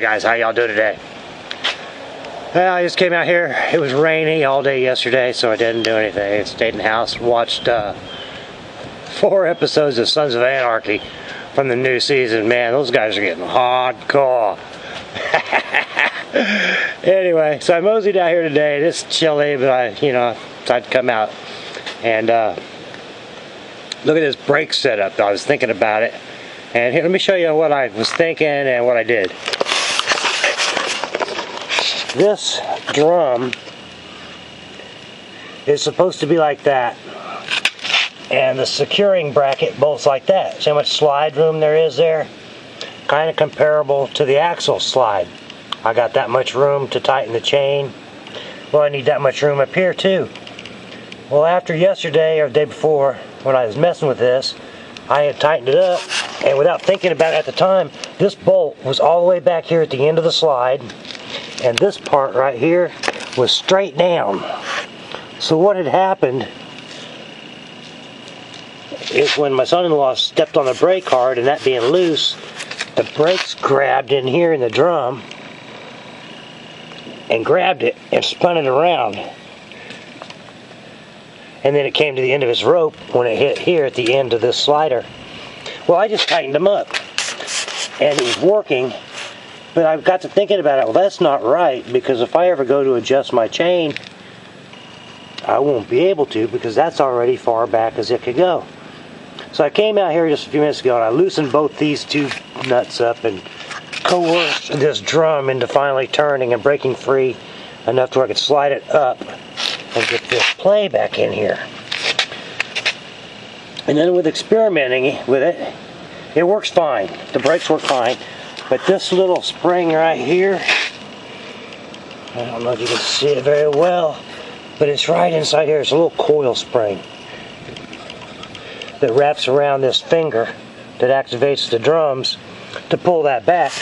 guys, how y'all doing today? Well, I just came out here. It was rainy all day yesterday, so I didn't do anything. I stayed in the house, watched 4 episodes of Sons of Anarchy from the new season. Man, those guys are getting hardcore. Anyway, so I moseyed out here today. It's chilly, but I decided to come out and look at this brake setup. I was thinking about it, and here, let me show you what I was thinking and what I did. This drum is supposed to be like that, and the securing bracket bolts like that. See how much slide room there is there? Kind of comparable to the axle slide. I got that much room to tighten the chain. Well, I need that much room up here too. Well, after yesterday or the day before, when I was messing with this, I had tightened it up, and without thinking about it at the time, this bolt was all the way back here at the end of the slide, and this part right here was straight down. So what had happened is when my son-in-law stepped on the brake hard, and that being loose, the brakes grabbed in here in the drum and grabbed it and spun it around. And then it came to the end of his rope when it hit here at the end of this slider. Well, I just tightened them up, and it was working, but I got to thinking about it. Well, that's not right, because if I ever go to adjust my chain, I won't be able to, because that's already far back as it could go. So I came out here just a few minutes ago, and I loosened both these two nuts up and coerced this drum into finally turning and breaking free enough to where I could slide it up and get this play back in here. And then with experimenting with it, it works fine. The brakes work fine. But this little spring right here, I don't know if you can see it very well, but it's right inside here. It's a little coil spring that wraps around this finger that activates the drums to pull that back.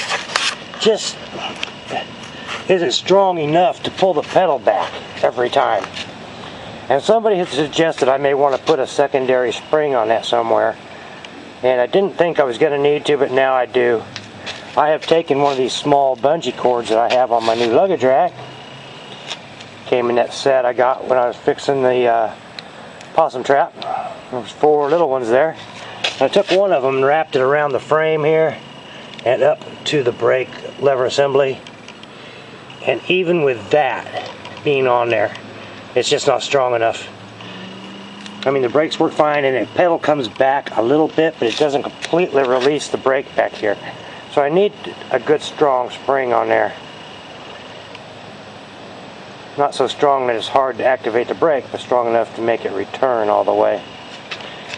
Just isn't strong enough to pull the pedal back every time. And somebody had suggested I may want to put a secondary spring on that somewhere, and I didn't think I was going to need to, but now I do. I have taken one of these small bungee cords that I have on my new luggage rack. Came in that set I got when I was fixing the possum trap. There was 4 little ones there. And I took one of them and wrapped it around the frame here and up to the brake lever assembly. And even with that being on there, it's just not strong enough. I mean, the brakes work fine, and the pedal comes back a little bit, but it doesn't completely release the brake back here. So I need a good strong spring on there. Not so strong that it's hard to activate the brake, but strong enough to make it return all the way.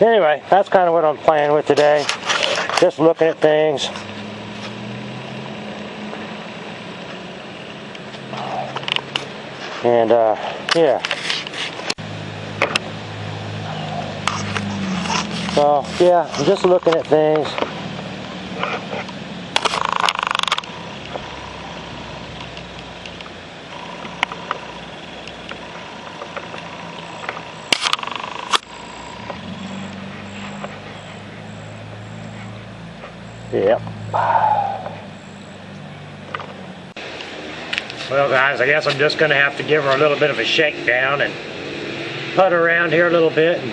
Anyway, that's kind of what I'm playing with today. Just looking at things. And yeah. So yeah, I'm just looking at things. Yep. Well, guys, I guess I'm just going to have to give her a little bit of a shakedown and putt around here a little bit and,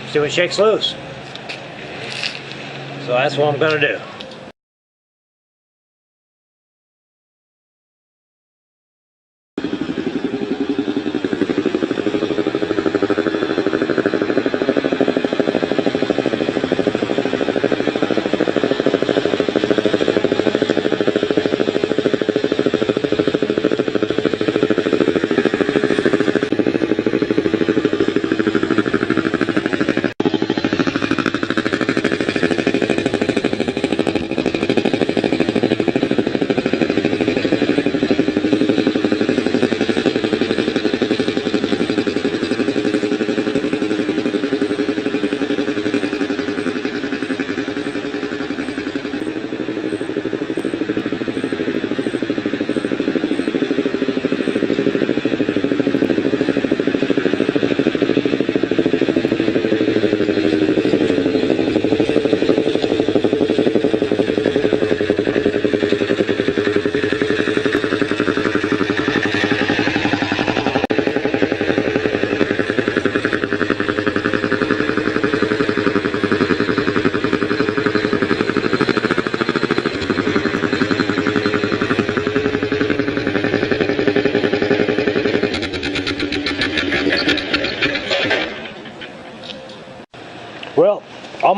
see what shakes loose. So that's what I'm going to do.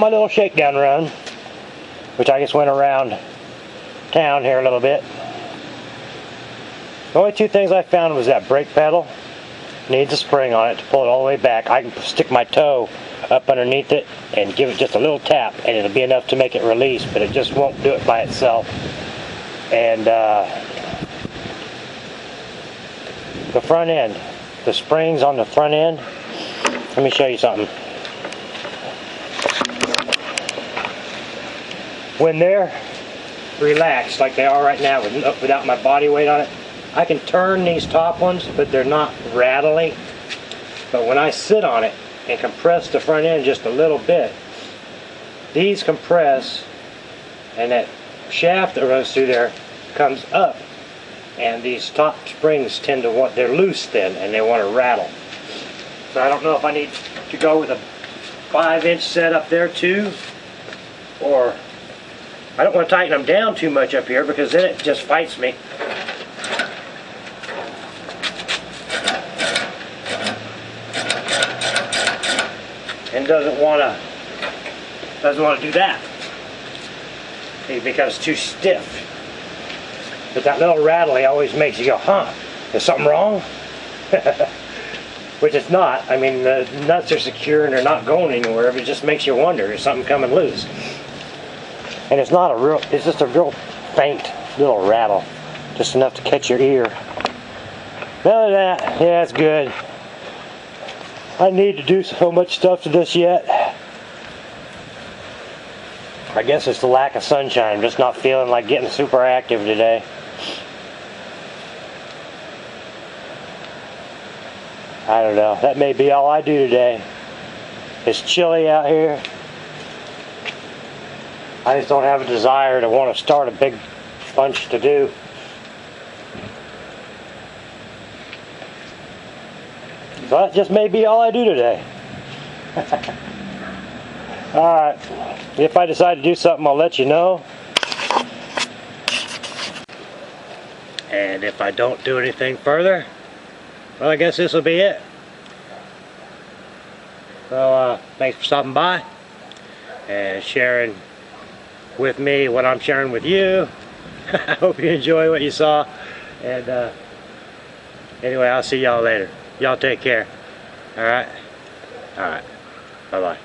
my little shakedown run, which I just went around town here a little bit. The only two things I found was that brake pedal needs a spring on it to pull it all the way back. I can stick my toe up underneath it and give it just a little tap, and it'll be enough to make it release, but it just won't do it by itself. And the front end, the springs on the front end, let me show you something. When they're relaxed like they are right now without my body weight on it, I can turn these top ones, but they're not rattly. But when I sit on it and compress the front end just a little bit, these compress, and that shaft that runs through there comes up, and these top springs tend to they're loose then, and they want to rattle. So I don't know if I need to go with a 5-inch set up there too, or I don't want to tighten them down too much up here because then it just fights me. And doesn't want to do that because it's too stiff. But that little rattly always makes you go, huh, is something wrong? Which it's not. I mean, the nuts are secure and they're not going anywhere, but it just makes you wonder, is something coming loose? And it's not it's just a real faint little rattle, just enough to catch your ear. Other than that, yeah, it's good. I need to do so much stuff to this yet. I guess it's the lack of sunshine. I'm just not feeling like getting super active today. I don't know. That may be all I do today. It's chilly out here. I just don't have a desire to want to start a big bunch to do. So that just may be all I do today. Alright, if I decide to do something, I'll let you know. And if I don't do anything further, well, I guess this will be it. So, thanks for stopping by and sharing with me what I'm sharing with you. I hope you enjoy what you saw. And anyway, I'll see y'all later. Y'all take care. Alright? Alright. Bye-bye.